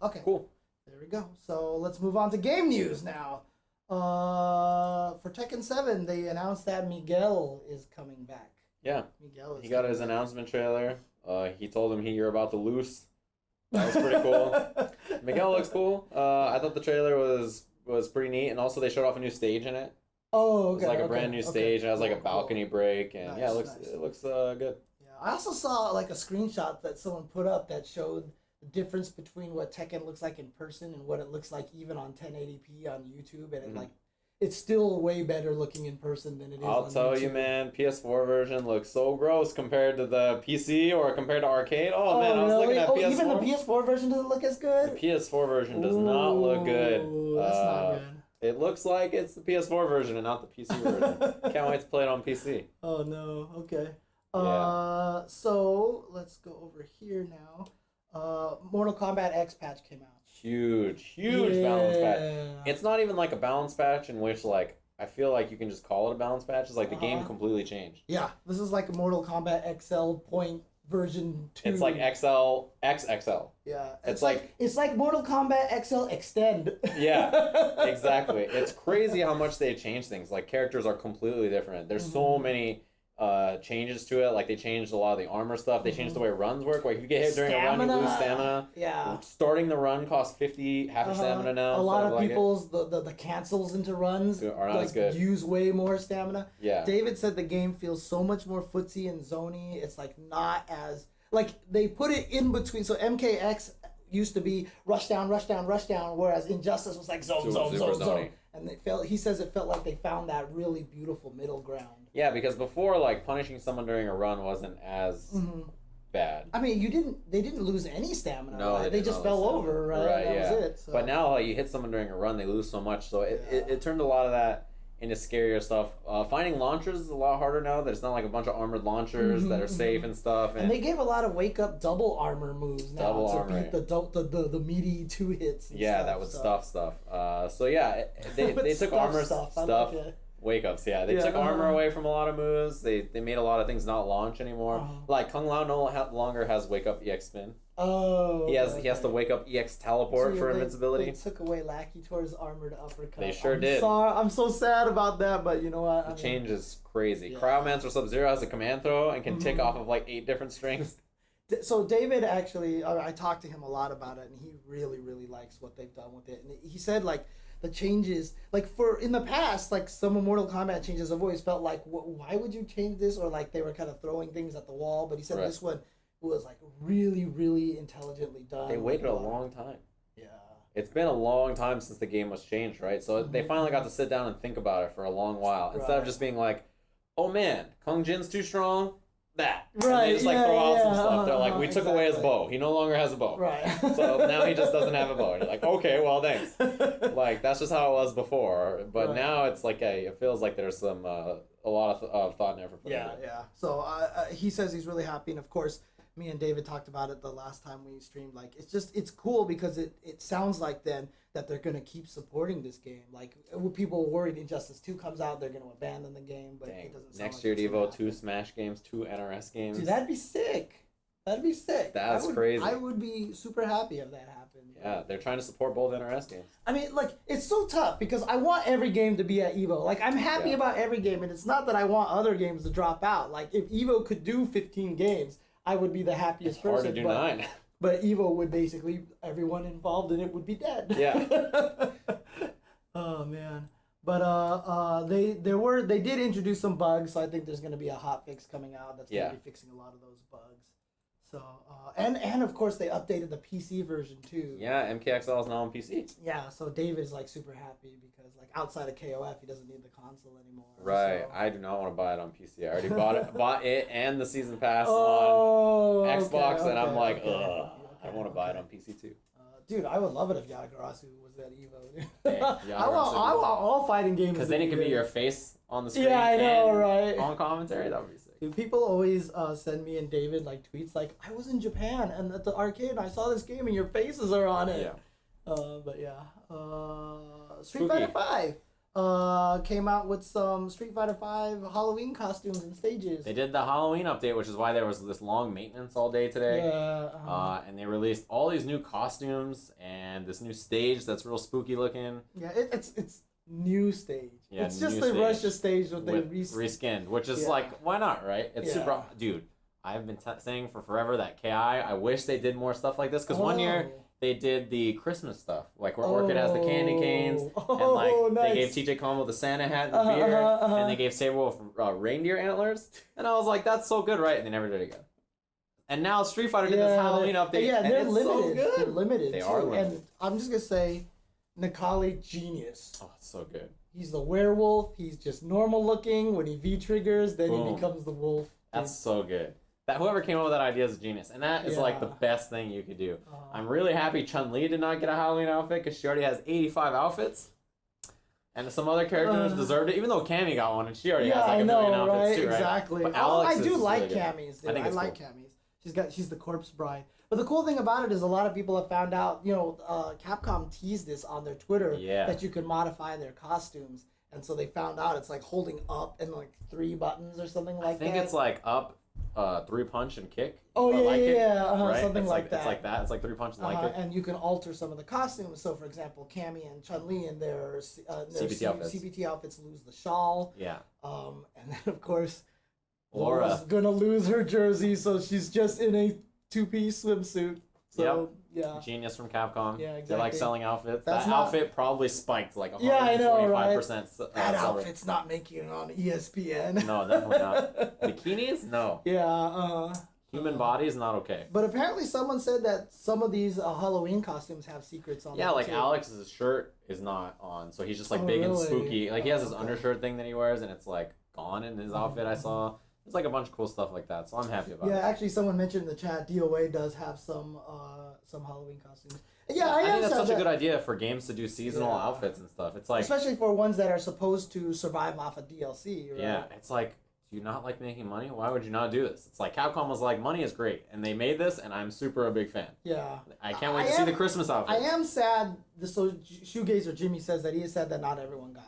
Okay. Cool. There we go. So let's move on to game news now. For Tekken 7, they announced that Miguel is coming back. Yeah. Miguel is He got his announcement trailer. He told him you're about to lose. That was pretty cool. Miguel looks cool. I thought the trailer was pretty neat, and also they showed off a new stage in it. Oh, okay. It's like a brand new stage. It has like a balcony break, and nice, it looks good. Yeah, I also saw like a screenshot that someone put up that showed the difference between what Tekken looks like in person and what it looks like even on 1080p on YouTube, and it's still way better looking in person than it is. I'll tell you, man, PS4 version looks so gross compared to the PC or compared to arcade. Oh man, I was looking at PS4. Even the PS4 version doesn't look as good? The PS4 version does not look good. That's not good. It looks like it's the PS4 version and not the PC version. Can't wait to play it on PC. Oh no, okay. Yeah. So let's go over here now. Mortal Kombat X patch came out. Huge balance patch. It's not even like a balance patch in which like I feel like you can just call it a balance patch. It's like the game completely changed. Yeah, this is like a Mortal Kombat XL point version 2. It's like XL XXL. Yeah, it's like Mortal Kombat XL Extend. Yeah, exactly. It's crazy how much they change things. Like characters are completely different. There's so many changes to it. Like they changed a lot of the armor stuff. They changed the way runs work. Like if you get hit during a run, you lose stamina. Yeah. Starting the run costs 50 half your stamina now. A lot of people's the cancels into runs are not as good. Use way more stamina. Yeah. David said the game feels so much more footsy and zony. It's like not as like they put it in between. So MKX used to be rush down, whereas Injustice was like zone. And he says it felt like they found that really beautiful middle ground. Yeah, because before, like, punishing someone during a run wasn't as bad. I mean, they didn't lose any stamina. No, right? They just fell over, right? That was it. So. But now, like, you hit someone during a run, they lose so much. So it turned a lot of that into scarier stuff. Finding launchers is a lot harder now. There's not like a bunch of armored launchers that are safe and stuff. And they gave a lot of wake up double armor moves now beat the meaty 2 hits. And stuff, that would stuff. So yeah, they took armor stuff. Wake ups, yeah. They took armor away from a lot of moves. They made a lot of things not launch anymore. Like Kung Lao no longer has wake up EX spin. Oh. He has to wake up EX teleport for invincibility. They took away Lackey Tor's armored uppercut. They sure did. I'm so sad about that, but you know what? The change is crazy. Yeah. Cryomancer Sub-Zero has a command throw and can tick off of like 8 different strings. So David actually, I talked to him a lot about it, and he really, really likes what they've done with it. And he said like the changes, like for in the past, like some of Mortal Kombat changes, I've always felt like, why would you change this? Or like they were kind of throwing things at the wall. But he said this one was like really, really intelligently done. They waited a long time. Yeah. It's been a long time since the game was changed, right? So they finally got to sit down and think about it for a long while. Instead of just being like, oh man, Kung Jin's too strong. That. Right. And they just like throw out some stuff. They're like, we took away his bow. He no longer has a bow. Right. So now he just doesn't have a bow. And you're like, okay, well, thanks. Like, that's just how it was before. But now it's like, it feels like there's some, a lot of thought and effort. Yeah. So he says he's really happy. And of course, me and David talked about it the last time we streamed. Like, it's cool because it sounds like then that they're going to keep supporting this game. Like, people were worried Injustice 2 comes out, they're going to abandon the game, but it doesn't sound next year Evo, 2 Smash games, 2 NRS games. Dude, that'd be sick. That's crazy. I would be super happy if that happened. Yeah, they're trying to support both NRS games. I mean, like, it's so tough because I want every game to be at Evo. Like, I'm happy about every game, and it's not that I want other games to drop out. Like, if Evo could do 15 games, I would be the happiest person. Hard to do 9. But Evo would basically, everyone involved in it would be dead. Yeah. Oh man. But they did introduce some bugs, so I think there's gonna be a hot fix coming out that's gonna be fixing a lot of those bugs. So and of course they updated the PC version too. Yeah, MKXL is now on PC. Yeah, so David's like super happy because like outside of KOF he doesn't need the console anymore. Right. So. I do not want to buy it on PC. I already bought it and the season pass on Xbox, and I'm like, ugh. I want to buy it on PC too. Dude, I would love it if Yagarasu was at Evo. Hey, I want all fighting games. Because then it could be your face on the screen. Yeah, I know, right? On commentary, that would be sick. Dude, people always send me and David like tweets like, I was in Japan and at the arcade and I saw this game and your faces are on it. Yeah. But yeah. Street Fighter 5. came out with some Street Fighter V Halloween costumes and stages. They did the Halloween update, which is why there was this long maintenance all day today. Yeah. And they released all these new costumes and this new stage that's real spooky looking. Yeah, it's new stage. Yeah, it's just the Russia stage that they reskinned, which is like, why not, right? It's super, dude. I've been saying for forever that KI. I wish they did more stuff like this because one year they did the Christmas stuff, like where Orchid has the candy canes, and like nice. they gave TJ Como the Santa hat and the beard, and they gave Saberwolf reindeer antlers, and I was like, that's so good, right? And they never did it again. And now Street Fighter did this Halloween update, and they're it's limited. so good. They're limited. They are limited. And I'm just gonna say, Nikali, genius. Oh, it's so good. He's the werewolf. He's just normal looking. When he V triggers, then Boom. he becomes the wolf. That's so good. That whoever came up with that idea is a genius, and that is like the best thing you could do. I'm really happy Chun-Li did not get a Halloween outfit because she already has 85 outfits, and some other characters deserved it. Even though Cammy got one, and she already has like a million outfits too, right? Exactly. But Alex I do like really Cammy's. I think it's like cool. Cammy's. She's the corpse bride. But the cool thing about it is a lot of people have found out. Capcom teased this on their Twitter that you could modify their costumes, and so they found out it's like holding up and like 3 buttons or something like that. I think it's like up. 3 punch and kick. Oh yeah, right? Something it's like that. It's like that. It's like 3 punch and like it. And you can alter some of the costumes. So, for example, Cammy and Chun-Li in their CPT outfits lose the shawl. Yeah. And then of course, Laura's gonna lose her jersey, so she's just in a 2-piece swimsuit. So yeah. Genius from Capcom. Yeah, exactly. They like selling outfits. That's that outfit probably spiked like 125%. Yeah, I know, right? That silver. outfit's not making it on ESPN. No, definitely not. Bikinis? No. Yeah. Human body is not okay. But apparently someone said that some of these Halloween costumes have secrets on them. Yeah, like too. Alex's shirt is not on, so he's just like big and spooky. Like he has his undershirt thing that he wears, and it's like gone in his outfit. I saw. There's like a bunch of cool stuff like that, so I'm happy about it. Yeah, actually, someone mentioned in the chat DOA does have some Halloween costumes. Yeah, I think that's such a good idea for games to do seasonal outfits and stuff. It's like especially for ones that are supposed to survive off of DLC. Right? Yeah, it's like, do you not like making money? Why would you not do this? It's like Capcom was like, money is great, and they made this, and I'm super a big fan. Yeah, I can't wait to see the Christmas outfit. I am sad. So Shoegazer Jimmy says that he is sad that not everyone got one.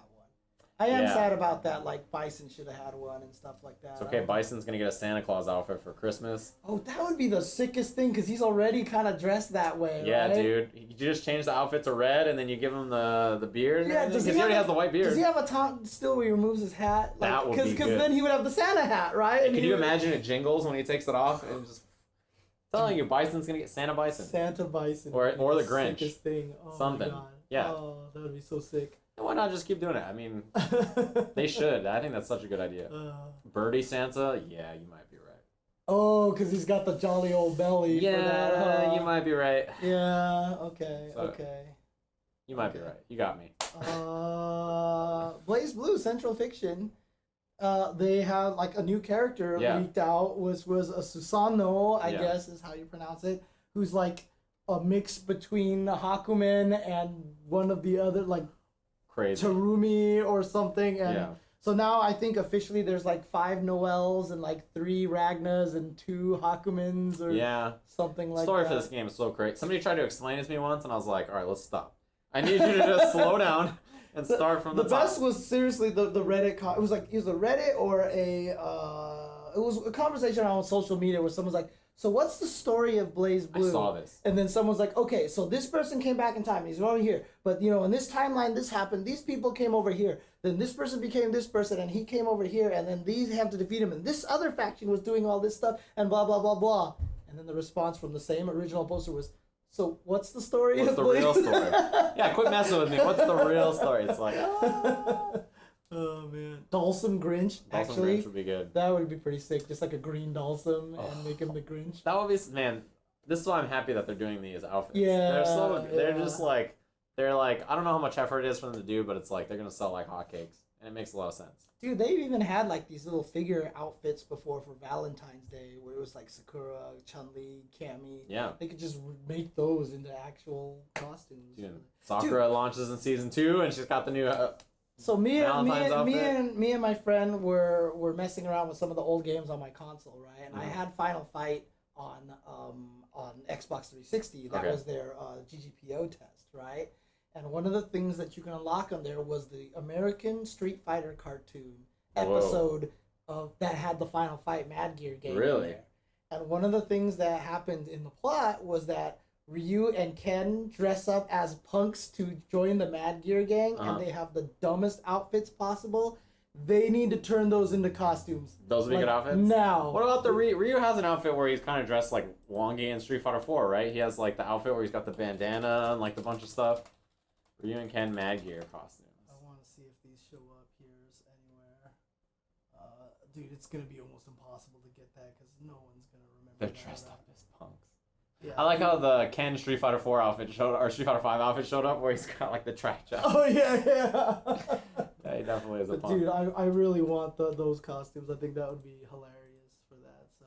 I am sad about that. Like Bison should have had one and stuff like that. It's okay. Bison's gonna get a Santa Claus outfit for Christmas. Oh, that would be the sickest thing because he's already kind of dressed that way. Yeah, right? dude. You just change the outfit to red, and then you give him the beard. Yeah, because he already has the white beard. Does he have a taunt still where he removes his hat? Like, that would be good. Because then he would have the Santa hat, right? And can you imagine it jingles when he takes it off and just telling you Bison's gonna get Santa Bison. Santa Bison. Or the Grinch. Sickest thing. Oh, something. My God. Yeah. Oh, that would be so sick. And why not just keep doing it? I mean, they should. I think that's such a good idea. Birdie Santa, yeah, you might be right. Oh, because he's got the jolly old belly. Yeah, for that, you might be right. Yeah. Okay. So, okay. You might be right. You got me. Blaze Blue Central Fiction. They had like a new character leaked out, was a Susanoo, I guess is how you pronounce it, who's like a mix between Hakumen and one of the other like crazy Terumi or something. And so now I think officially there's like 5 Noels and like 3 Ragnas and 2 Hakumens or something like that. The story for this game is so great. Somebody tried to explain it to me once, and I was like, all right, let's stop. I need you to just slow down and start from the top. The best was seriously the Reddit. It was like either Reddit or it was a conversation on social media where someone's like, so what's the story of Blaze Blue? I saw this. And then someone's like, okay, so this person came back in time. He's over here. But, in this timeline, this happened. These people came over here. Then this person became this person, and he came over here. And then these have to defeat him. And this other faction was doing all this stuff, and blah, blah, blah, blah. And then the response from the same original poster was, so what's the story? What's the real story? Yeah, quit messing with me. What's the real story? It's like, oh man, Dalsum Grinch. Actually, Grinch would be good. That would be pretty sick. Just like a green Dalsum and make him the Grinch. That would be, man. This is why I'm happy that they're doing these outfits. Yeah, they're just like, I don't know how much effort it is for them to do, but it's like they're gonna sell like hotcakes, and it makes a lot of sense. Dude, they've even had like these little figure outfits before for Valentine's Day, where it was like Sakura, Chun-Li, Cammy. Yeah. They could just make those into actual costumes. Dude, Sakura launches in season 2, and she's got the new. So me and my friend were messing around with some of the old games on my console, right? And I had Final Fight on Xbox 360. That was their GGPO test, right? And one of the things that you can unlock on there was the American Street Fighter cartoon Whoa. episode of that had the Final Fight Mad Gear game. Really? In there. And one of the things that happened in the plot was that Ryu and Ken dress up as punks to join the Mad Gear gang, and they have the dumbest outfits possible. They need to turn those into costumes. Those would be good outfits? Now. What about the Ryu has an outfit where he's kind of dressed like Wongi in Street Fighter 4, right? He has like the outfit where he's got the bandana and like the bunch of stuff. Ryu and Ken Mad Gear costumes. I want to see if these show up here anywhere. Dude, it's going to be almost impossible to get that because no one's going to remember. They're dressed up as punks. Yeah. I like how the Ken Street Fighter 4 outfit showed, or Street Fighter 5 outfit showed up where he's got like the track jacket. Oh, yeah. Yeah, he definitely is a punk. Dude, I really want those costumes. I think that would be hilarious for that. So,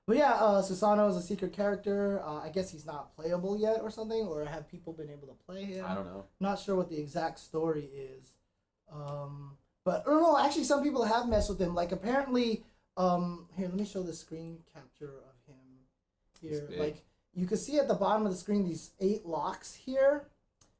but yeah, Susano is a secret character. I guess he's not playable yet or something, or have people been able to play him? I don't know. Not sure what the exact story is. But or no, actually, some people have messed with him. Like apparently, here, let me show the screen capture of him. Here, like you can see at the bottom of the screen these 8 locks here.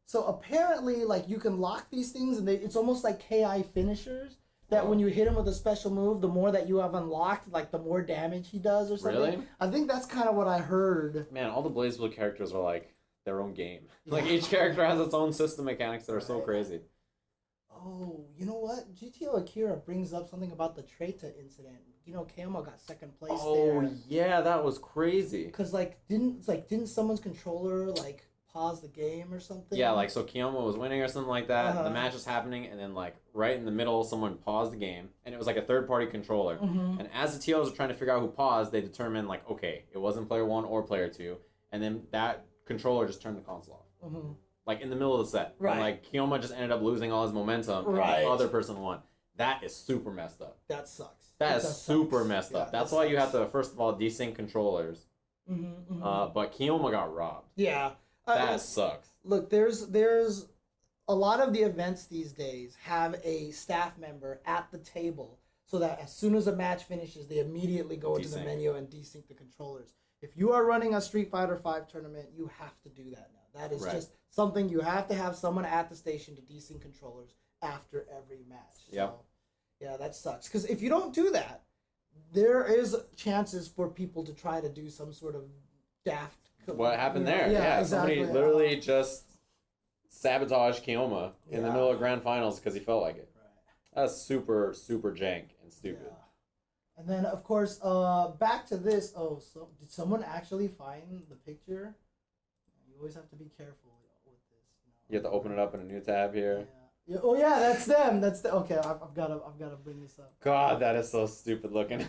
So apparently, like, you can lock these things, and it's almost like KI finishers, that when you hit him with a special move, the more that you have unlocked, like, the more damage he does or something. Really? I think that's kind of what I heard. Man, all the BlazBlue characters are, like, their own game. Like, each character has its own system mechanics that are so crazy. Oh, you know what? GTO Akira brings up something about the Treta incident. You know, Kamo got second place there. Oh, yeah, that was crazy. Because, didn't someone's controller, like, pause the game or something? Yeah, like, so Kiyomo was winning or something like that. The match was happening, and then, like, right in the middle, someone paused the game, and it was, like, a third-party controller. And as the TOs were trying to figure out who paused, they determined, like, okay, it wasn't player 1 or player 2, and then that controller just turned the console off. Like, in the middle of the set. Right. And, like, Kiyoma just ended up losing all his momentum, and the other person won. That is super messed up. That sucks. That is super messed up. That's why you have to, first of all, desync controllers. But Kiyoma got robbed. Yeah. That sucks. Look, there's a lot of the events these days have a staff member at the table so that as soon as a match finishes, they immediately go into the menu and desync the controllers. If you are running a Street Fighter V tournament, you have to do that now. That is just something you have to have someone at the station to desync controllers after every match. Yep. So, yeah, that sucks. Because if you don't do that, there is chances for people to try to do some sort of daft. What happened there? Yeah, exactly. Somebody literally just sabotaged Kiyoma in the middle of grand finals because he felt like it. Right. That's super, super jank and stupid. Yeah. And then, of course, back to this. Oh, so did someone actually find the picture? You always have to be careful with this. You have to open it up in a new tab here. Yeah. Oh yeah, that's them. Okay. I've got to bring this up. God, that is so stupid looking.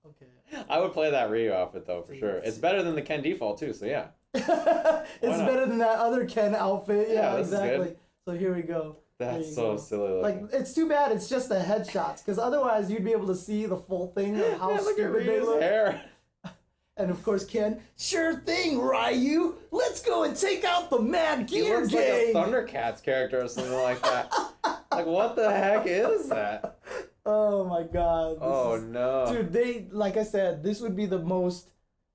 Okay. I would play that Ryu outfit though for sure. It's better than the Ken default too. So yeah. It's better than that other Ken outfit. Yeah, exactly. So here we go. That's so silly looking. Like, it's too bad it's just the headshots, because otherwise you'd be able to see the full thing of how stupid they look. Hair. And of course, Ken, sure thing, Ryu. Let's go and take out the Mad Gear He looks gang. like a Thundercats character or something like that. Like, what the heck is that? Oh my God. No. Dude, they, like I said, this would be the most,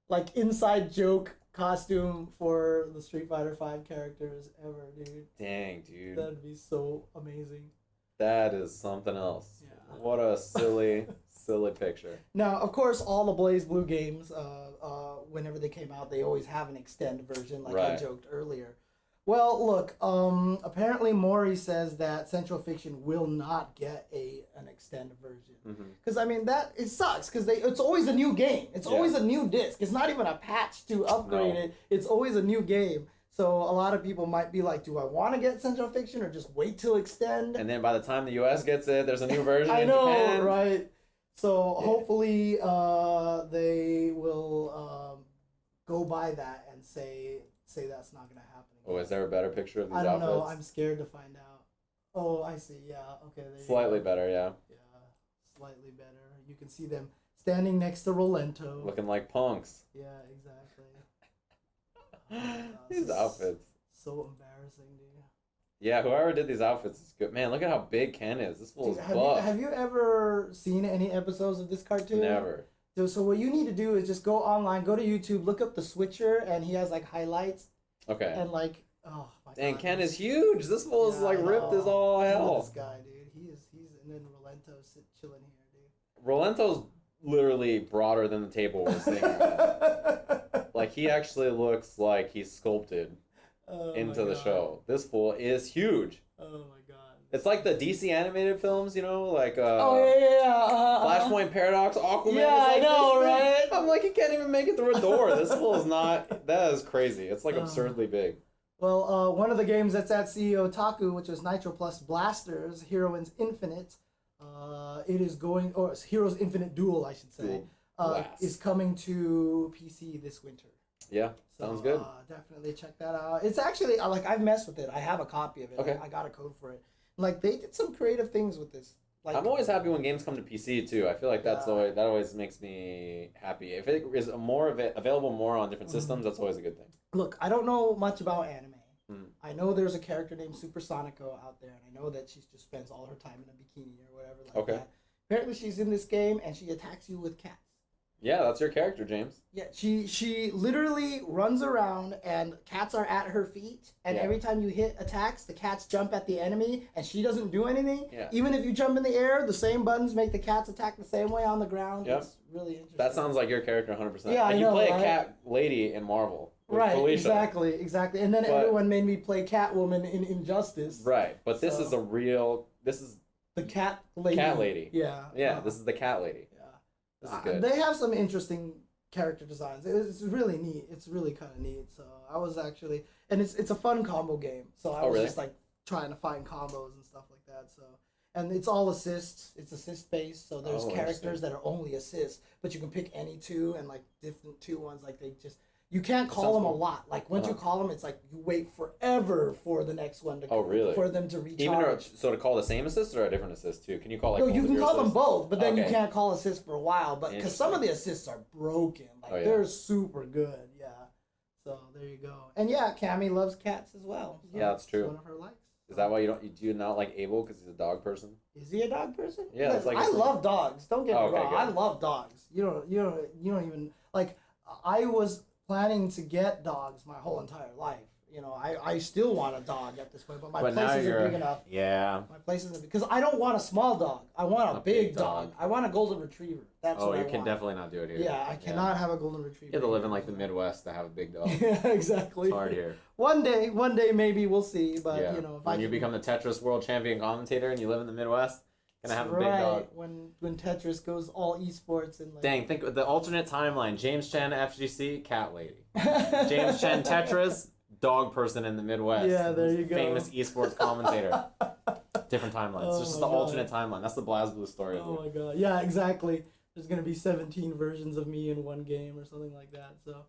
like, inside joke costume for the Street Fighter V characters ever, dude. Dang, dude. That'd be so amazing. That is something else. Yeah. What a silly, silly picture. Now, of course, all the BlazBlue games, whenever they came out, they always have an extend version, like I joked earlier. Well, look, apparently Mori says that Central Fiction will not get an extend version. Because, I mean, it sucks, because it's always a new game. It's always a new disc. It's not even a patch to upgrade it. It's always a new game. So a lot of people might be like, do I want to get Central Fiction or just wait till extend? And then by the time the US gets it, there's a new version in know, Japan. Right? So hopefully they will go by that and say that's not going to happen. Oh, is there a better picture of these outfits? I don't outfits? know. I'm scared to find out. Oh, I see. Yeah. Okay. There Slightly better, yeah. Yeah, slightly better. You can see them standing next to Rolento. Looking like punks. Yeah, exactly. These outfits. So embarrassing, dude. Yeah, whoever did these outfits is good. Man, look at how big Ken is. This fool is buff. Have you ever seen any episodes of this cartoon? Never. So what you need to do is just go online, go to YouTube, look up the Switcher, and he has like highlights. Okay. And like, oh my And God, Ken is huge. This fool is like ripped as all Look at hell. this guy, dude. He's and then Rolento chilling here, dude. Rolento's literally broader than the table we're sitting at. Like, he actually looks like he's sculpted into the show. This fool is huge. Oh my god. It's like the DC animated films, you know, like Flashpoint Flashpoint Paradox, Aquaman. Yeah, is like I know, this big. right? I'm like, he can't even make it through a door. This fool is not. That is crazy. It's like absurdly big. Well, one of the games that's at CEOtaku, which was Nitro Plus Blasters, Heroes Infinite, it is going, or Heroes Infinite Duel, I should say, is coming to PC this winter. Yeah, sounds good. Definitely check that out. It's actually, like, I've messed with it. I have a copy of it. Okay. I got a code for it. Like, they did some creative things with this. Like, I'm always happy when games come to PC too. I feel like that always makes me happy. If it is available more on different systems, that's always a good thing. Look, I don't know much about anime. I know there's a character named Supersonico out there, and I know that she just spends all her time in a bikini or whatever like that. Apparently, she's in this game, and she attacks you with cats. Yeah, that's your character, James. Yeah, she literally runs around, and cats are at her feet, and every time you hit attacks, the cats jump at the enemy, and she doesn't do anything. Yeah. Even if you jump in the air, the same buttons make the cats attack the same way on the ground. Yep. It's really interesting. That sounds like your character 100%. Yeah, and I know, you play right? a cat lady in Marvel. Right, Felicia. exactly. And then everyone made me play Catwoman in Injustice. Right, but this is the cat lady. Cat lady. Yeah. Yeah, this is the cat lady. Yeah. This is good. They have some interesting character designs. It's really neat. It's really kind of neat. So I was actually, and it's a fun combo game. So I was just like trying to find combos and stuff like that. So, and it's all assists. It's assist based. So there's characters that are only assists, but you can pick any two and like different two ones. Like you can't call them a lot. Like once you call them, it's like you wait forever for the next one to for them to recharge. So to call the same assist or a different assist too? Can you call like? No, you can call them both, but then you can't call assists for a while. But because some of the assists are broken, like they're super good. Yeah. So there you go. And yeah, Cammy loves cats as well. So yeah, that's true. One of her likes. Is that why do you not like Abel because he's a dog person? Is he a dog person? Yeah, it's like I love dogs. Don't get me wrong. good. I love dogs. You don't even like. I was planning to get dogs my whole entire life. You know, I still want a dog at this point, but my place isn't big enough. Yeah. My place isn't because I don't want a small dog. I want a big dog. I want a golden retriever. That's what I want. You can definitely not do it here. Yeah, I cannot have a golden retriever. You have to live in like the Midwest to have a big dog. Yeah, exactly. It's hard here. One day maybe we'll see. But you know, if you become the Tetris world champion commentator and you live in the Midwest, gonna have a big dog. When Tetris goes all esports and like. Dang, think of the alternate timeline. James Chen FGC, cat lady. James Chen Tetris, dog person in the Midwest. Yeah, there you go. Famous esports commentator. Different timelines. It's just the alternate timeline. That's the BlazBlue story. Oh my god. Yeah, exactly. There's gonna be 17 versions of me in one game or something like that. So,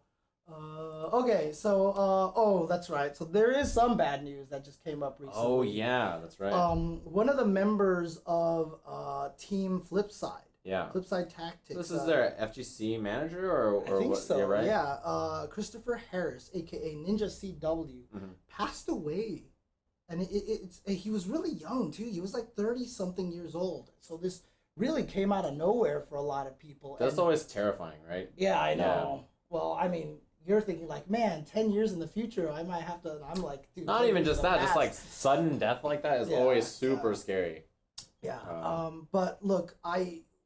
okay. So, oh, that's right. So there is some bad news that just came up recently. Oh yeah, that's right. One of the members of Team Flipside. Yeah. Flipside Tactics. So this is their FGC manager or I think what? so. Yeah, right? Yeah. Christopher Harris, aka NinjaCW, passed away. And he was really young too. He was like 30-something years old. So this really came out of nowhere for a lot of people. That's always terrifying, right? Yeah, I know. Yeah. Well, I mean, you're thinking like, man, 10 years in the future, I might have to. I'm like, dude. Not even just that. Just like sudden death like that is always super scary. Yeah. But look,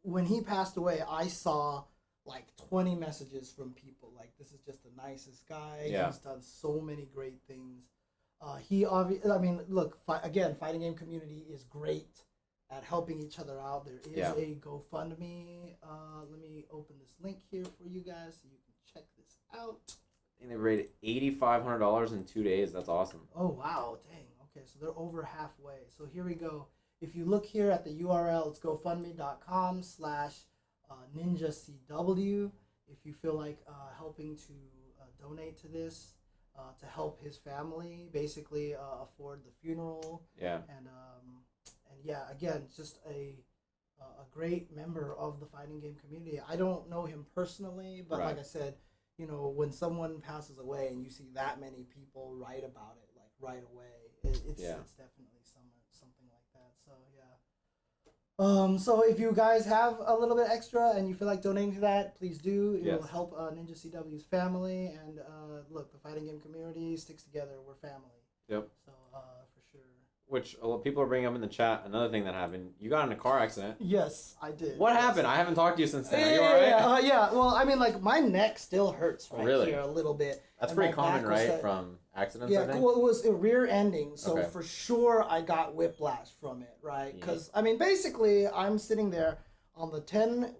when he passed away, I saw like 20 messages from people like, this is just the nicest guy. Yeah. He's done so many great things. Look, fighting game community is great at helping each other out. There is a GoFundMe. Let me open this link here for you guys so you can check this out. I think they rated $8,500 in 2 days. That's awesome. Oh, wow. Dang. Okay, so they're over halfway. So here we go. If you look here at the URL, it's gofundme.com/NinjaCW. If you feel like helping to donate to this, to help his family basically afford the funeral. Yeah. And yeah, again, just a great member of the fighting game community. I don't know him personally, but like I said, you know, when someone passes away and you see that many people write about it like right away, it's definitely something like that. So yeah. So if you guys have a little bit extra and you feel like donating to that, please do. It will help NinjaCW's family. And look, the fighting game community sticks together. We're family. Yep. So for sure. Which people are bringing up in the chat. Another thing that happened. You got in a car accident. Yes, I did. What happened? I haven't talked to you since then. Are you alright? Yeah. Well, I mean, like my neck still hurts here a little bit. That's pretty common, right? From accidents. Yeah. I think? Well, it was a rear ending, so Okay. for sure I got whiplash from it, right? Because I mean, basically, I'm sitting there on the 10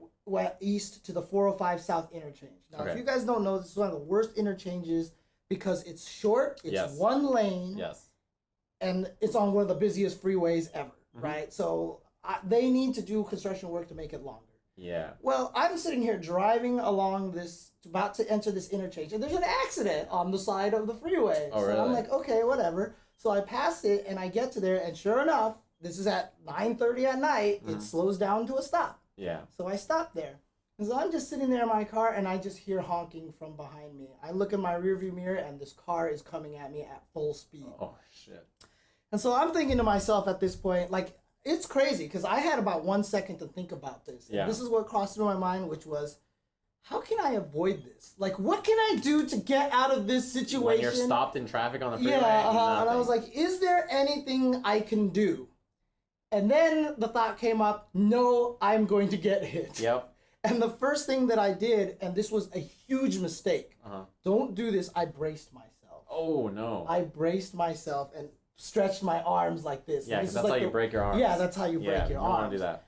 east to the 405 south interchange. Now, if you guys don't know, this is one of the worst interchanges because it's short. It's one lane. Yes. And it's on one of the busiest freeways ever, right? So they need to do construction work to make it longer. Yeah. Well, I'm sitting here driving along this, about to enter this interchange, and there's an accident on the side of the freeway. Oh, so really? I'm like, okay, whatever. So I pass it, and I get to there, and sure enough, this is at 9:30 at night. It slows down to a stop. Yeah. So I stop there. And so I'm just sitting there in my car, and I just hear honking from behind me. I look in my rearview mirror, and this car is coming at me at full speed. Oh, shit. And so I'm thinking to myself at this point, like, it's crazy because I had about 1 second to think about this. Yeah. And this is what crossed through my mind, which was, how can I avoid this? Like, what can I do to get out of this situation? When you're stopped in traffic on the freeway. Yeah, and I was like, is there anything I can do? And then the thought came up, no, I'm going to get hit. Yep. And the first thing that I did, and this was a huge mistake, don't do this, I braced myself. Oh, no. I braced myself and stretched my arms like this. Yeah, because that's how you break your arms. Yeah, that's how you break your arms. You don't want to do that.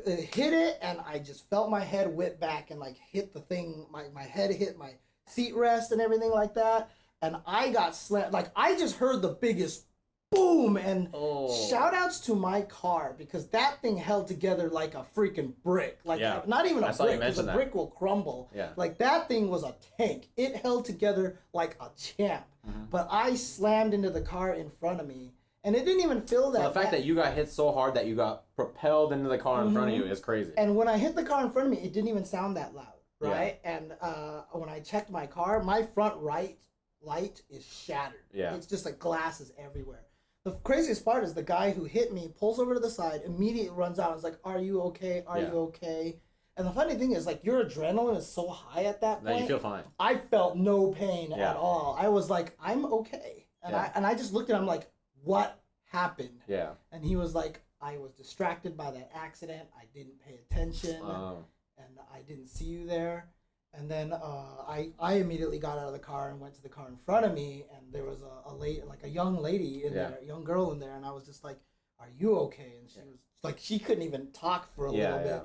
It hit it, and I just felt my head whip back and like hit the thing. My head hit my seat rest and everything like that. And I got slammed. Like, I just heard the biggest boom. And shout outs to my car because that thing held together like a freaking brick. Like, not even a brick, because a brick will crumble. Yeah. Like, that thing was a tank. It held together like a champ. But I slammed into the car in front of me, and it didn't even feel that. So the fact that you got hit so hard that you got propelled into the car in front of you is crazy. And when I hit the car in front of me, it didn't even sound that loud, right? Yeah. And when I checked my car, my front right light is shattered. Yeah. It's just like glasses everywhere. The craziest part is the guy who hit me pulls over to the side, immediately runs out and is like, "Are you okay? Are you okay?" And the funny thing is, like, your adrenaline is so high at that point. That you feel fine. I felt no pain at all. I was like, I'm okay. And I just looked at him like, what happened? Yeah. And he was like, I was distracted by that accident. I didn't pay attention. And I didn't see you there. And then I immediately got out of the car and went to the car in front of me. And there was a young lady in there, a young girl in there. And I was just like, are you okay? And she was like, she couldn't even talk for a little bit.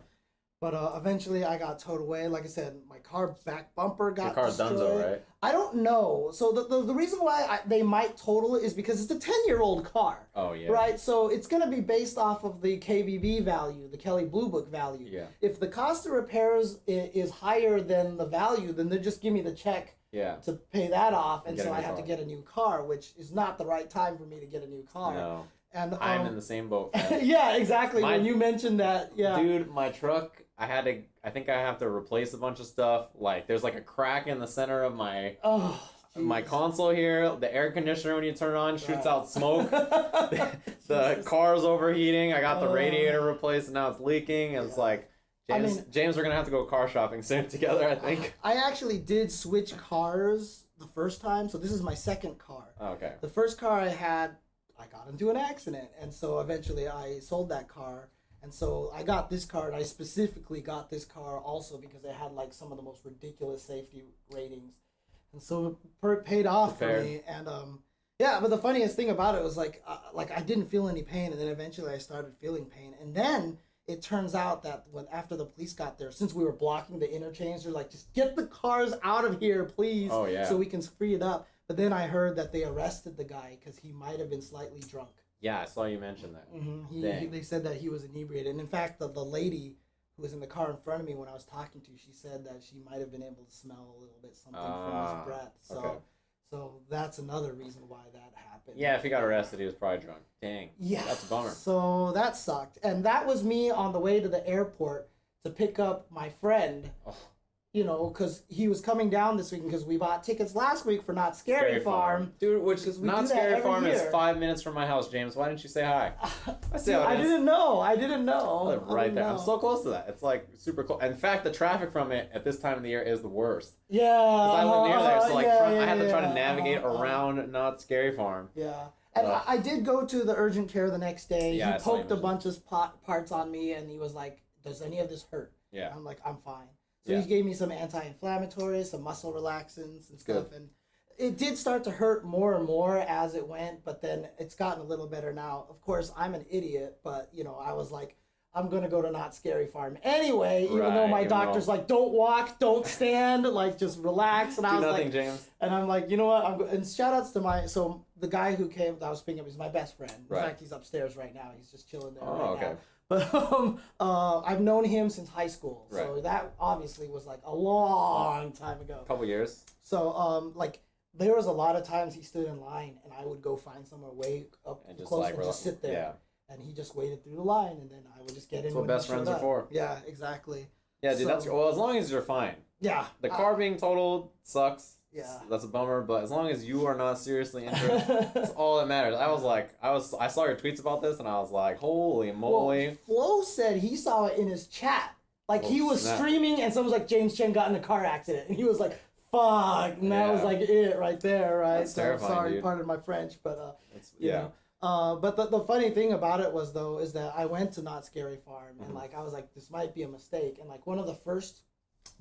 But eventually I got towed away. Like I said, my car back bumper got destroyed. Your car's donezo, right? I don't know. So the reason why they might total it is because it's a 10-year-old car. Oh, yeah. Right? So it's going to be based off of the KBB value, the Kelly Blue Book value. Yeah. If the cost of repairs is higher than the value, then they just give me the check to pay that off. And so I have to get a new car, which is not the right time for me to get a new car. No. And I'm in the same boat. Yeah, exactly. When you mentioned that, dude, my truck, I think I have to replace a bunch of stuff. Like, there's like a crack in the center of my my console here. The air conditioner, when you turn it on, shoots out smoke. The car's overheating. I got the radiator replaced, and now it's leaking. And it's like, James, we're gonna have to go car shopping soon together, I think. I actually did switch cars the first time, so this is my second car. Oh, okay. The first car I had, I got into an accident, and so eventually I sold that car, and so I got this car, and I specifically got this car also because it had like some of the most ridiculous safety ratings, and so it paid off for me. And but the funniest thing about it was like I didn't feel any pain, and then eventually I started feeling pain, and then it turns out that after the police got there, since we were blocking the interchange, they're like, just get the cars out of here, please, so we can free it up. But then I heard that they arrested the guy because he might have been slightly drunk. Yeah, I saw you mention that. They said that he was inebriated. And in fact, the lady who was in the car in front of me when I was talking to, she said that she might have been able to smell a little bit something from his breath. So that's another reason why that happened. Yeah, if he got arrested, he was probably drunk. Dang. Yeah. That's a bummer. So that sucked. And that was me on the way to the airport to pick up my friend. Oh. You know, because he was coming down this week because we bought tickets last week for Not Scary Farm. Dude, Not Scary Farm is 5 minutes from my house, James. Why didn't you say hi? I didn't know. I live right there. I'm so close to that. It's like super close. In fact, the traffic from it at this time of the year is the worst. Yeah. Because I live near there, so I had to try to navigate around Not Scary Farm. Yeah. And I did go to the urgent care the next day. Yeah, He poked a bunch of parts on me, and he was like, does any of this hurt? Yeah. And I'm like, I'm fine. So he gave me some anti-inflammatories, some muscle relaxants and stuff. And it did start to hurt more and more as it went, but then it's gotten a little better now. Of course, I'm an idiot, but, you know, I was like, I'm going to go to Not Scary Farm anyway, even though my doctor's like, don't walk, don't stand, like, just relax. And I was like, James. And I'm like, you know what? And shout outs to so the guy who came that I was picking up is my best friend. In fact, he's upstairs right now. He's just chilling there now. But I've known him since high school. So that obviously was like a long time ago. A couple years. So, like, there was a lot of times he stood in line and I would go find somewhere way up and close and just sit there. Yeah. And he just waited through the line, and then I would just get in. That's what best friends are for. Yeah, exactly. Yeah, dude, that's well. As long as you're fine. Yeah. The car being totaled sucks. Yeah. That's a bummer, but as long as you are not seriously injured, that's all that matters. I saw your tweets about this, and I was like, holy moly. Well, Flo said he saw it in his chat. Like, he was streaming, and someone was like, James Chen got in a car accident, and he was like, fuck, and that was like it right there, right? That's terrifying, sorry, dude. Pardon my French, but you know. But the funny thing about it was, though, is that I went to Not Scary Farm, and like I was like, this might be a mistake, and like one of the first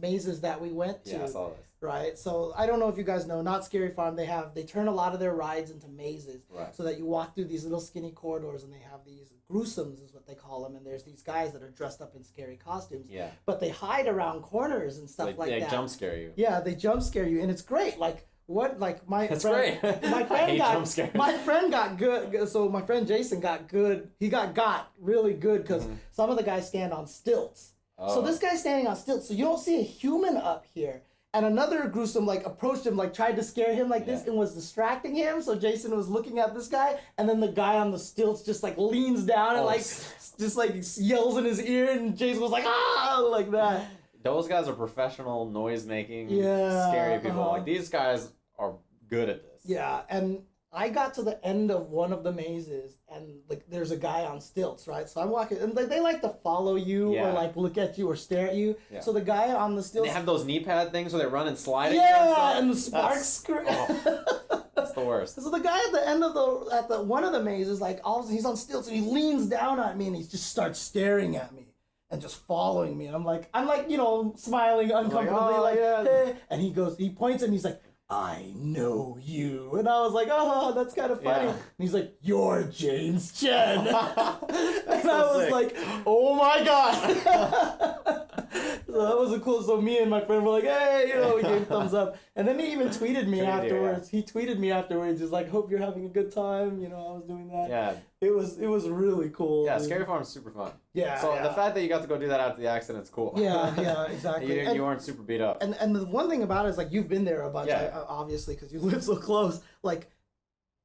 mazes that we went to, I saw this. Right? So I don't know if you guys know, Not Scary Farm, they turn a lot of their rides into mazes, so that you walk through these little skinny corridors, and they have these gruesomes is what they call them, and there's these guys that are dressed up in scary costumes, but they hide around corners and stuff like that. They jump scare you. Yeah, they jump scare you, and it's great. Like, what, like, my That's friend, great. my friend got good. So my friend Jason got good. He got really good because some of the guys stand on stilts. So this guy's standing on stilts. So you don't see a human up here. And another gruesome like approached him, like tried to scare him like this and was distracting him. So Jason was looking at this guy, and then the guy on the stilts just like leans down and like just like yells in his ear, and Jason was like, ah, like that. Those guys are professional noise making, scary people. Like, these guys are good at this. Yeah, and I got to the end of one of the mazes, and like there's a guy on stilts, right? So I'm walking, and like they like to follow you or like look at you or stare at you. Yeah. So the guy on the stilts, and they have those knee pad things where they run and slide. Yeah, and the sparks. That's the worst. So the guy at the end of the one of the mazes, like he's on stilts, and he leans down at me, and he just starts staring at me. And just following me, and I'm like, you know, smiling uncomfortably, hey. And he points and he's like, I know you. And I was like, oh, that's kind of funny. And he's like, you're James Chen. And I was like, oh my God. So that was cool. So me and my friend were like, hey, you know, we gave thumbs up. And then he even tweeted me afterwards. He tweeted me afterwards. He's like, hope you're having a good time. You know, I was doing that. Yeah. It was really cool. Yeah, Scary Farm's super fun. Yeah. So the fact that you got to go do that after the accident is cool. Yeah, exactly. You weren't super beat up. And the one thing about it is, like, you've been there a bunch, obviously, because you live so close. Like,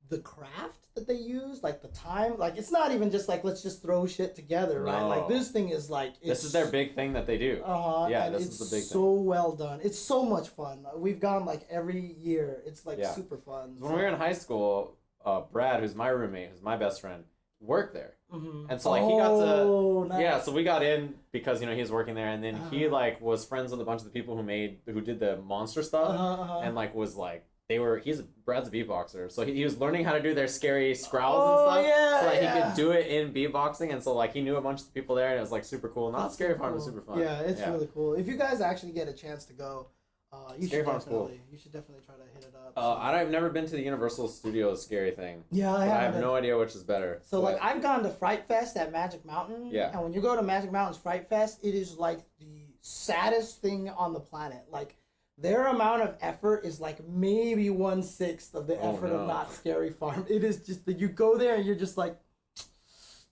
the craft that they use, like the time, like it's not even just like let's just throw shit together, right? Like this thing is like this is their big thing that they do. Yeah, this is the big thing. It's so well done. It's so much fun. We've gone like every year. It's like super fun. When we were in high school, Brad, who's my roommate, who's my best friend, worked there, and so like he got to so we got in because, you know, he was working there, and then he like was friends with a bunch of the people who did the monster stuff, and like was like. Brad's a beatboxer, so he was learning how to do their scary scrowls and stuff, so like he could do it in beatboxing, and so like he knew a bunch of people there, and it was like super cool. Not Scary Farm was super fun. Yeah, it's really cool. If you guys actually get a chance to go, you should definitely try to hit it up. I've never been to the Universal Studios scary thing. Yeah, I have no idea which is better. So like I've gone to Fright Fest at Magic Mountain. Yeah. And when you go to Magic Mountain's Fright Fest, it is like the saddest thing on the planet. Like. Their amount of effort is like maybe 1/6 of the effort of Not Scary Farm. It is just that you go there and you're just like,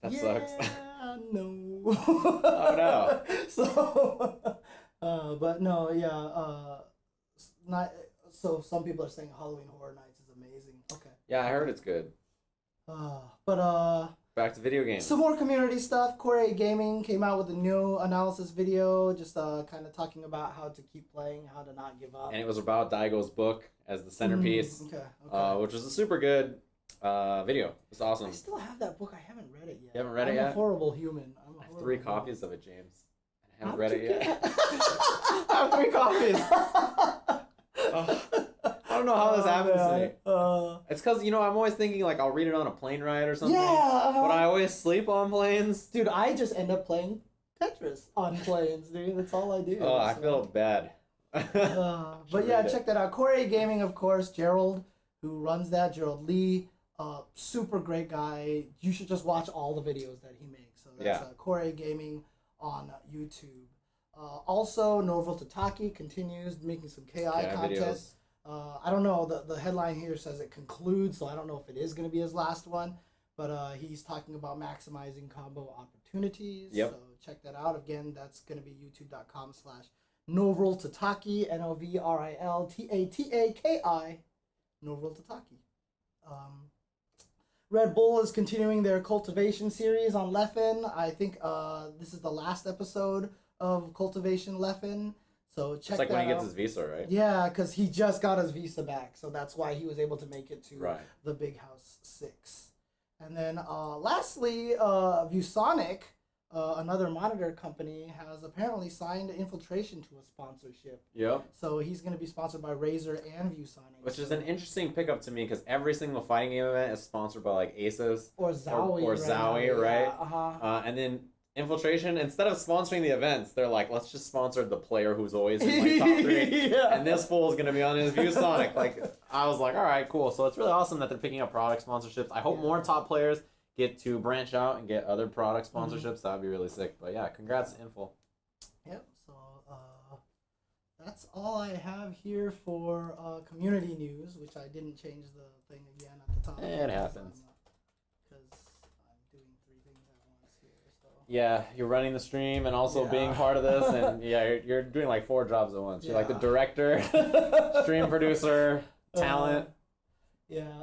that sucks. No. Oh no. So, but no, not. So some people are saying Halloween Horror Nights is amazing. Okay. Yeah, I heard it's good. But back to video games. Some more community stuff. Core 8 Gaming came out with a new analysis video, just kind of talking about how to keep playing, how to not give up. And it was about Daigo's book as the centerpiece, which was a super good video. It's awesome. I still have that book. I haven't read it yet. You haven't read it yet? I'm a horrible human. I have 3 copies of it, James. I haven't read it yet. I have 3 copies. How don't know how this happens to me. It's because, I'm always thinking, like, I'll read it on a plane ride or something. Yeah. But I always sleep on planes. Dude, I just end up playing Tetris on planes, dude. That's all I do. Oh, I feel bad. But yeah, check that out. Core Gaming, of course. Gerald, who runs that. Gerald Lee. Super great guy. You should just watch all the videos that he makes. So that's Core Gaming on YouTube. Also, Norval Tataki continues making some KI content. I don't know. The headline here says it concludes, so I don't know if it is going to be his last one. But he's talking about maximizing combo opportunities. Yep. So check that out. Again, that's going to be youtube.com/Norval Tataki, NOVRILTATAKI, Norval Tataki. Red Bull is continuing their cultivation series on Leffen. I think this is the last episode of Cultivation Leffen. So check that out. It's like when he gets his visa, right? Yeah, because he just got his visa back. So that's why he was able to make it to the Big House 6. And then lastly, ViewSonic, another monitor company, has apparently signed Infiltration to a sponsorship. Yep. So he's going to be sponsored by Razer and ViewSonic. Which is an interesting pickup to me because every single fighting game event is sponsored by like Asus. Or Zowie. Or Zowie, right? Yeah, uh-huh. And then Infiltration, instead of sponsoring the events, they're like, let's just sponsor the player who's always in like top 3. And this fool is going to be on his ViewSonic. Like, I was like, all right, cool. So it's really awesome that they're picking up product sponsorships. I hope more top players get to branch out and get other product sponsorships. That would be really sick. But yeah, congrats to Info. Yep. So that's all I have here for community news, which I didn't change the thing again at the top. It happens. Because I'm doing 3 things at once here. So. Yeah, you're running the stream and also being part of this, and you're doing like 4 jobs at once. You're like the director, stream producer, talent.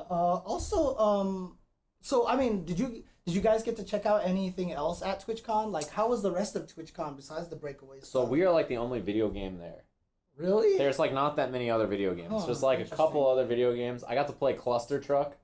Also, so I mean, did you guys get to check out anything else at TwitchCon? Like, how was the rest of TwitchCon besides the breakaway stuff? So we are like the only video game there. Really? There's like not that many other video games. Just like a couple other video games. I got to play Cluster Truck.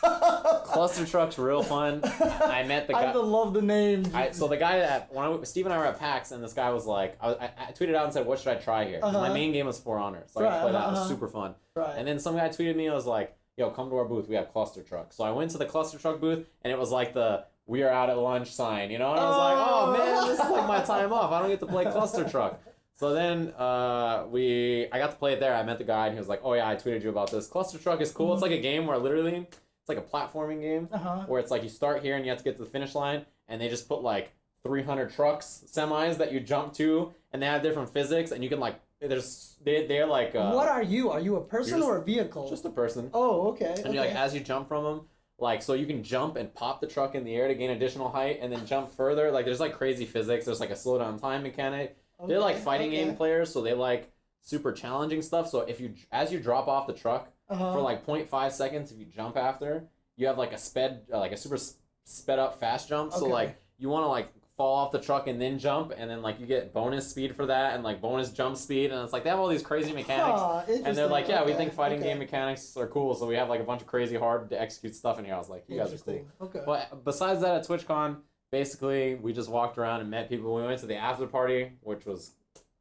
Cluster Truck's real fun. I met the guy. I love the name. So the guy Steve and I were at PAX, and this guy was like, I tweeted out and said, "What should I try here?" My main game was For Honor, so I got to play that. It was super fun. Right. And then some guy tweeted me and was like, "Yo, come to our booth. We have Cluster Truck." So I went to the Cluster Truck booth, and it was like the "We are out at lunch" sign, And I was like, "Oh man, this is like my time off. I don't get to play Cluster Truck." So then I got to play it there. I met the guy, and he was like, "Oh yeah, I tweeted you about this. Cluster Truck is cool. It's like a game where literally it's like a platforming game where it's like you start here and you have to get to the finish line, and they just put like 300 trucks, semis that you jump to, and they have different physics, and you can like they're like. What are you? Are you a person or a vehicle? Just a person. Oh, okay. And you're like, as you jump from them, like, so you can jump and pop the truck in the air to gain additional height, and then jump further. Like, there's like crazy physics. There's like a slow down time mechanic. They're like fighting game players, so they like super challenging stuff. So as you drop off the truck for like 0.5 seconds, if you jump after, you have like a super sped up fast jump. So like you want to like fall off the truck and then jump, and then like you get bonus speed for that and like bonus jump speed, and it's like they have all these crazy mechanics. And they're like, we think fighting game mechanics are cool, so we have like a bunch of crazy hard to execute stuff in here. I was like, you guys are cool. Okay. But besides that, at TwitchCon, basically we just walked around and met people. We went to the after party, which was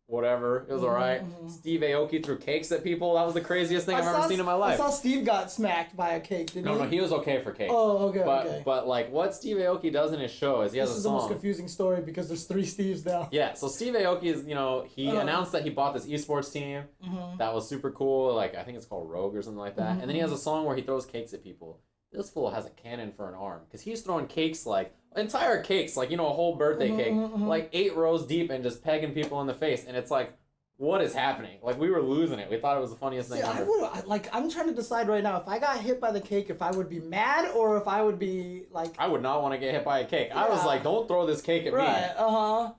whatever. It was alright. Steve Aoki threw cakes at people. That was the craziest thing I've ever seen in my life. I saw Steve got smacked by a cake, didn't he? No, he was okay for cake. Oh, okay, But like what Steve Aoki does in his show is he has a song. This is the most confusing story because there's 3 Steves now. Yeah, so Steve Aoki is, he announced that he bought this esports team. That was super cool. Like, I think it's called Rogue or something like that. And then he has a song where he throws cakes at people. This fool has a cannon for an arm because he's throwing cakes like entire cakes, like a whole birthday cake, like 8 rows deep, and just pegging people in the face. And it's like, what is happening? Like, we were losing it. We thought it was the funniest thing ever. I'm trying to decide right now if I got hit by the cake, if I would be mad or if I would be like. I would not want to get hit by a cake. Yeah. I was like, don't throw this cake at me. Right. I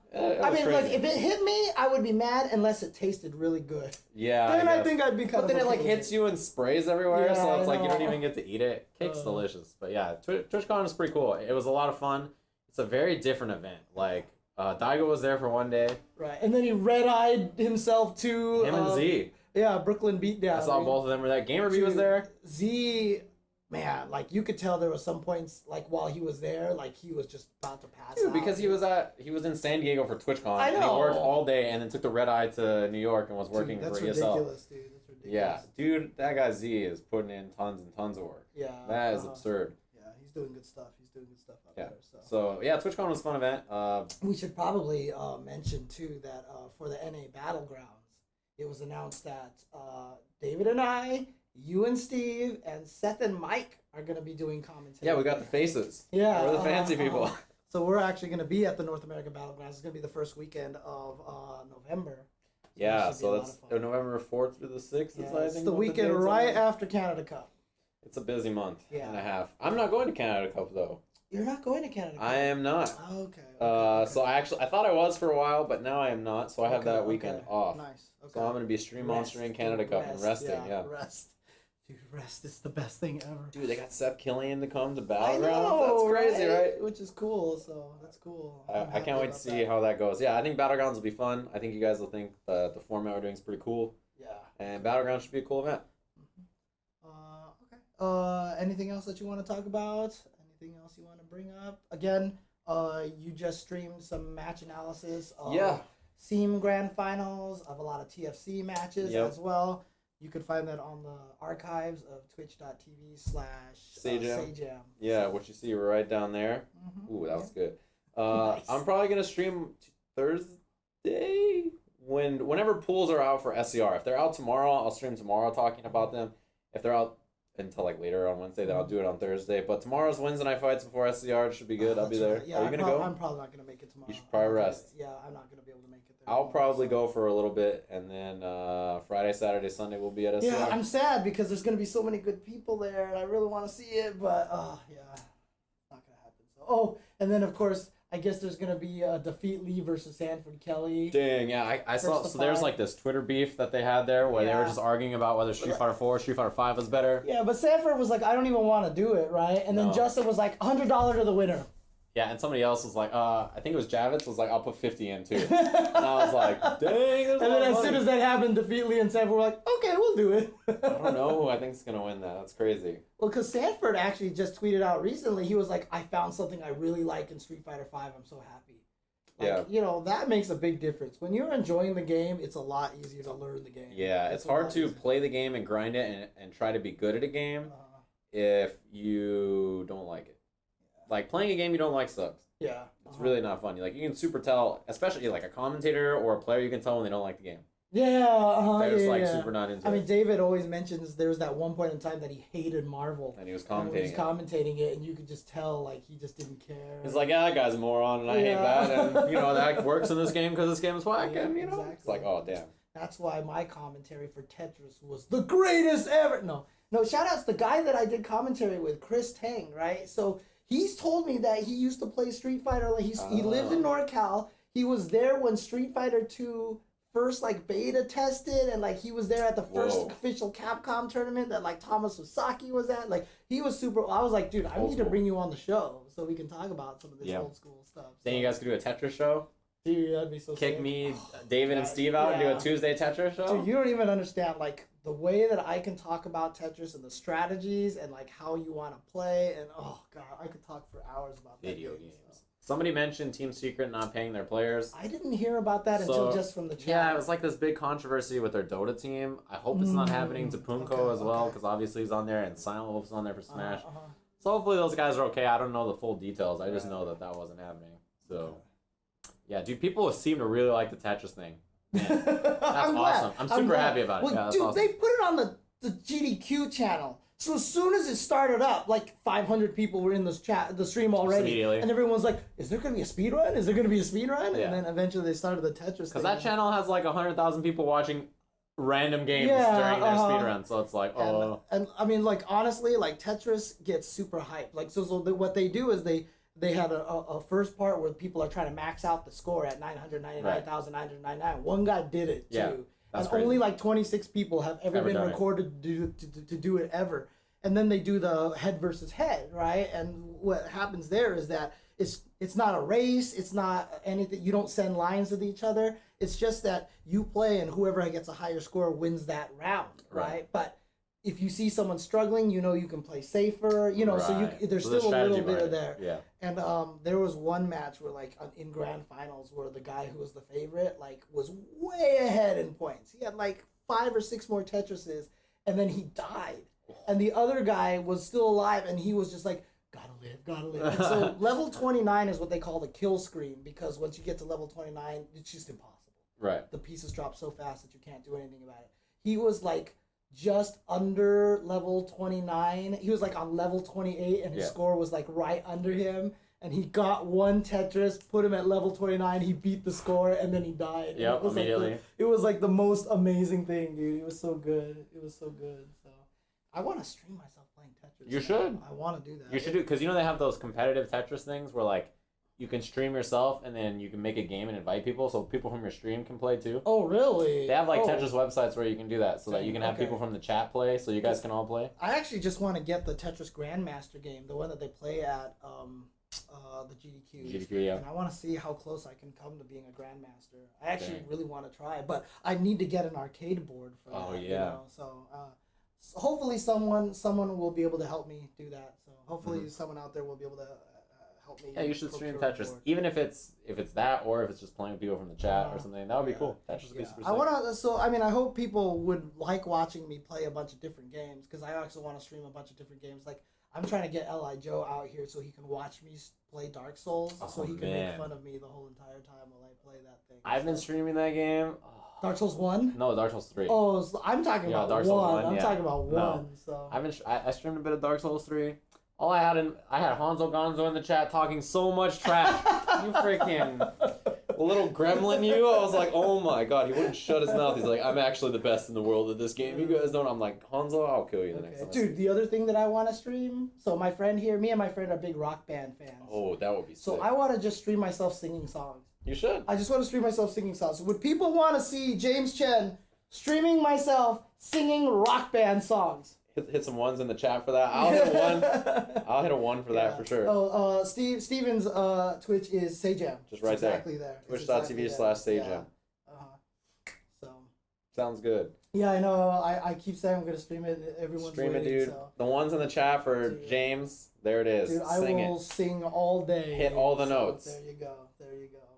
mean, like, if it hit me, I would be mad unless it tasted really good. Yeah. Then I think I'd be kind of. But then it like hits you and sprays everywhere, so it's like you don't even get to eat it. Cake's delicious. But yeah, TwitchCon is pretty cool. It was a lot of fun. It's a very different event. Like. Daigo was there for one day. Right, and then he red-eyed himself to... Him and Z. Yeah, Brooklyn Beatdown. I saw both of them. Were that Gamer B was there? Z, man, like, you could tell there was some points, like, while he was there, like, he was just about to pass out. Because he was in San Diego for TwitchCon. I know. And he worked all day and then took the red-eye to New York and was working for ESL. That's ridiculous, dude. Yeah, dude, that guy Z is putting in tons and tons of work. Yeah. That is absurd. Yeah, he's doing good stuff. Out there. So yeah, TwitchCon was a fun event. We should probably mention too that for the NA Battlegrounds, it was announced that David and I, you and Steve, and Seth and Mike are going to be doing commentary. Yeah, we got the faces. Yeah. We're the fancy people. So we're actually going to be at the North American Battlegrounds. It's going to be the first weekend of November. So that's November 4th through the 6th. Yeah, it's the weekend right after Canada Cup. It's a busy month and a half. I'm not going to Canada Cup though. You're not going to Canada Cup? I am not. Okay. So I thought I was for a while, but now I am not. So I have that weekend off. Nice. Okay. So I'm going to be stream monstering Canada Cup and resting. Yeah. Rest. Dude, rest is the best thing ever. Dude, they got Seth Killian to come to Battlegrounds. That's crazy, right? Which is cool. So that's cool. I can't wait to see how that goes. Yeah, I think Battlegrounds will be fun. I think you guys will think the format we're doing is pretty cool. Yeah. And Battlegrounds should be a cool event. Okay. Anything else that you want to talk about? Anything else you want to bring up? Again, you just streamed some match analysis of SEAM Grand Finals, of a lot of TFC matches as well. You could find that on the archives of twitch.tv/Sayjam. Yeah, what you see right down there. Mm-hmm. Ooh, that was good. Nice. I'm probably going to stream Thursday whenever pools are out for SCR. If they're out tomorrow, I'll stream tomorrow talking about them. If they're out until like later on Wednesday, then I'll do it on Thursday. But tomorrow's Wednesday night fights before SCR. It should be good. I'll be there. Right. Yeah, are you going to go? I'm probably not going to make it tomorrow. You should probably rest. Yeah, I'm not going to be able to make it there. I'll probably go for a little bit, and then Friday, Saturday, Sunday we'll be at SCR. Yeah, I'm sad because there's going to be so many good people there, and I really want to see it, but yeah, not going to happen. So, and then of course, I guess there's going to be a Defeat Lee versus Sanford Kelly. Dang, yeah, I saw. So there's like this Twitter beef that they had there where they were just arguing about whether Street Fighter 4 or Street Fighter 5 was better. Yeah, but Sanford was like, I don't even want to do it, right? And then Justin was like, $100 to the winner. Yeah, and somebody else was like, I think it was Javits, was like, I'll put 50 in too. And I was like, dang. And then as soon as that happened, Defeat Lee and Sanford were like, okay, we'll do it. I don't know who I think is going to win that. That's crazy. Well, because Sanford actually just tweeted out recently, he was like, I found something I really like in Street Fighter 5. I'm so happy. Like, you know, that makes a big difference. When you're enjoying the game, it's a lot easier to learn the game. Yeah, it's hard to play the game and grind it and try to be good at a game if you don't like it. Like, playing a game you don't like sucks. Yeah. It's really not fun. You can super tell, especially like a commentator or a player, you can tell when they don't like the game. Yeah, They're just super not into it. I mean, David always mentions there was that one point in time that he hated Marvel. And he was commentating it, and you could just tell, like, he just didn't care. He's like, yeah, that guy's a moron, and I hate that, and, that works in this game because this game is whack, and, exactly. It's like, oh, damn. That's why my commentary for Tetris was the greatest ever. No, shout outs the guy that I did commentary with, Chris Tang, right? So he's told me that he used to play Street Fighter. Like he lived in NorCal. He was there when Street Fighter 2 first beta tested, and he was there at the first official Capcom tournament that Thomas Wasaki was at. He was super. I was like, dude, I need to bring you on the show so we can talk about some of this old school stuff. Then you guys could do a Tetris show. Dude, that'd be so sick. Kick me, David, and Steve out and do a Tuesday Tetris show. Dude, you don't even understand the way that I can talk about Tetris and the strategies and how you want to play, and oh god, I could talk for hours about video games. So. Somebody mentioned Team Secret not paying their players. I didn't hear about that until just from the chat. Yeah, it was this big controversy with their Dota team. I hope it's not happening to Punko as well, because obviously he's on there, and Silent Wolf's on there for Smash. So hopefully those guys are okay. I don't know the full details. I just know that wasn't happening. So, yeah, dude, people seem to really like the Tetris thing. Man, that's awesome. I'm super happy about it. Well, yeah, dude, awesome. They put it on the GDQ channel. So as soon as it started up, 500 people were in the stream already, and everyone's like, "Is there gonna be a speed run? Is there gonna be a speed run?" Yeah. And then eventually they started the Tetris. Because that channel has 100,000 people watching random games during their speed run, so it's And I mean, honestly, Tetris gets super hyped. So what they do is they had a first part where people are trying to max out the score at 999,999. One guy did it too. Yeah. That's and crazy. only 26 people have ever been recorded to do it ever. And then they do the head versus head, right? And what happens there is that it's not a race, it's not anything. You don't send lines with each other. It's just that you play, and whoever gets a higher score wins that round, right? But if you see someone struggling, you can play safer, so there's still a little bit of there. Yeah. And there was one match where in grand finals where the guy who was the favorite was way ahead in points. He had 5 or 6 more Tetrises, and then he died. And the other guy was still alive, and he was just like, gotta live. And so level 29 is what they call the kill screen, because once you get to level 29, it's just impossible. Right. The pieces drop so fast that you can't do anything about it. He was like just under level 29. He was like on level 28, and his score was like right under him. And he got one Tetris, put him at level 29, he beat the score, and then he died. Yep, immediately. It was like the most amazing thing, dude. It was so good. So I want to stream myself playing Tetris. You should. I want to do that. You should do, because you know they have those competitive Tetris things where like you can stream yourself and then you can make a game and invite people so people from your stream can play too. Oh, really? They have like Tetris websites where you can do that so that you can have people from the chat play so you guys can all play. I actually just want to get the Tetris Grandmaster game, the one that they play at the GDQ. Yeah. And I want to see how close I can come to being a Grandmaster. I actually really want to try, but I need to get an arcade board for that. Oh, yeah. You know? So hopefully someone will be able to help me do that. So hopefully someone out there will be able to help me. Yeah, you should stream Tetris, even if it's that or if it's just playing with people from the chat or something. That would be cool. Tetris would be super sick. I hope people would like watching me play a bunch of different games, because I also want to stream a bunch of different games. Like, I'm trying to get L.I. Joe out here so he can watch me play Dark Souls, so he can make fun of me the whole entire time while I play that thing. I've been streaming that game. Dark Souls 1? No, Dark Souls 3. Oh, I'm talking about Dark Souls 1. I'm talking about 1. No. So I streamed a bit of Dark Souls 3. All I had Hanzo Gonzo in the chat talking so much trash. You freaking little gremlin, you. I was like, oh my god, he wouldn't shut his mouth. He's like, I'm actually the best in the world at this game. You guys don't. I'm like, Hanzo, I'll kill you the next time. Dude, the other thing that I want to stream. So my friend here, me and my friend are big Rock Band fans. Oh, that would be sick. So I want to just stream myself singing songs. You should. I just want to stream myself singing songs. Would people want to see James Chen streaming myself singing Rock Band songs? Hit some ones in the chat for that. I'll hit a 1. I'll hit a 1 for that for sure. Oh, Steven's Twitch is Sayjam. Just right exactly there. Twitch.tv/Sayjam. So. Sounds good. Yeah, I know. I keep saying I'm gonna stream it. Everyone's stream waiting, it, dude. So. The ones in the chat for James. There it is. Dude, I will sing all day. Hit all the notes. There you go.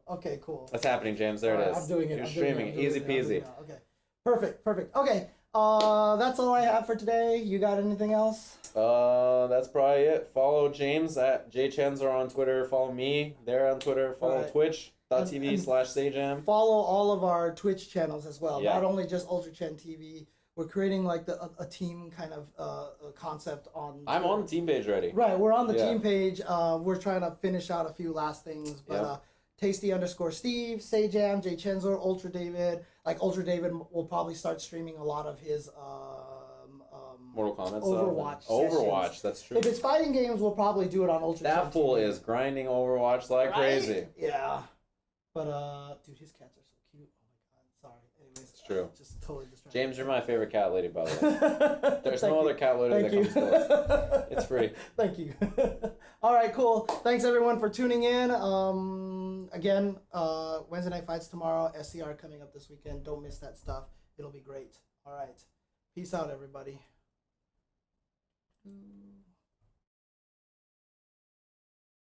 Okay, cool. That's happening, James. There it is. I'm doing it. You're streaming it. Easy peasy. Okay. Perfect. Okay. That's all I have for today. You got anything else? That's probably it. Follow James at jchensor on Twitter. Follow me there on Twitter. Follow twitch.tv/Sayjam. Follow all of our Twitch channels as well. Yeah. Not only just Ultra Chen TV. We're creating like a team kind of concept on. I'm on the team page already. Right, we're on the team page. We're trying to finish out a few last things, but Tasty_Steve, Sayjam, jchensor, Ultra David. Like Ultra David will probably start streaming a lot of his Mortal Kombat Overwatch. Stuff. Overwatch, that's true. If it's fighting games, we'll probably do it on Ultra. That fool is grinding Overwatch like crazy. Yeah, but dude, his cats are so cute. Oh my god, sorry. Anyways, it's true. Just totally distracted. James, you're my favorite cat lady, by the way. There's no other cat lady that comes close. It's free. Thank you. All right, cool. Thanks everyone for tuning in. Again, Wednesday Night Fights tomorrow. SCR coming up this weekend. Don't miss that stuff. It'll be great. All right. Peace out, everybody.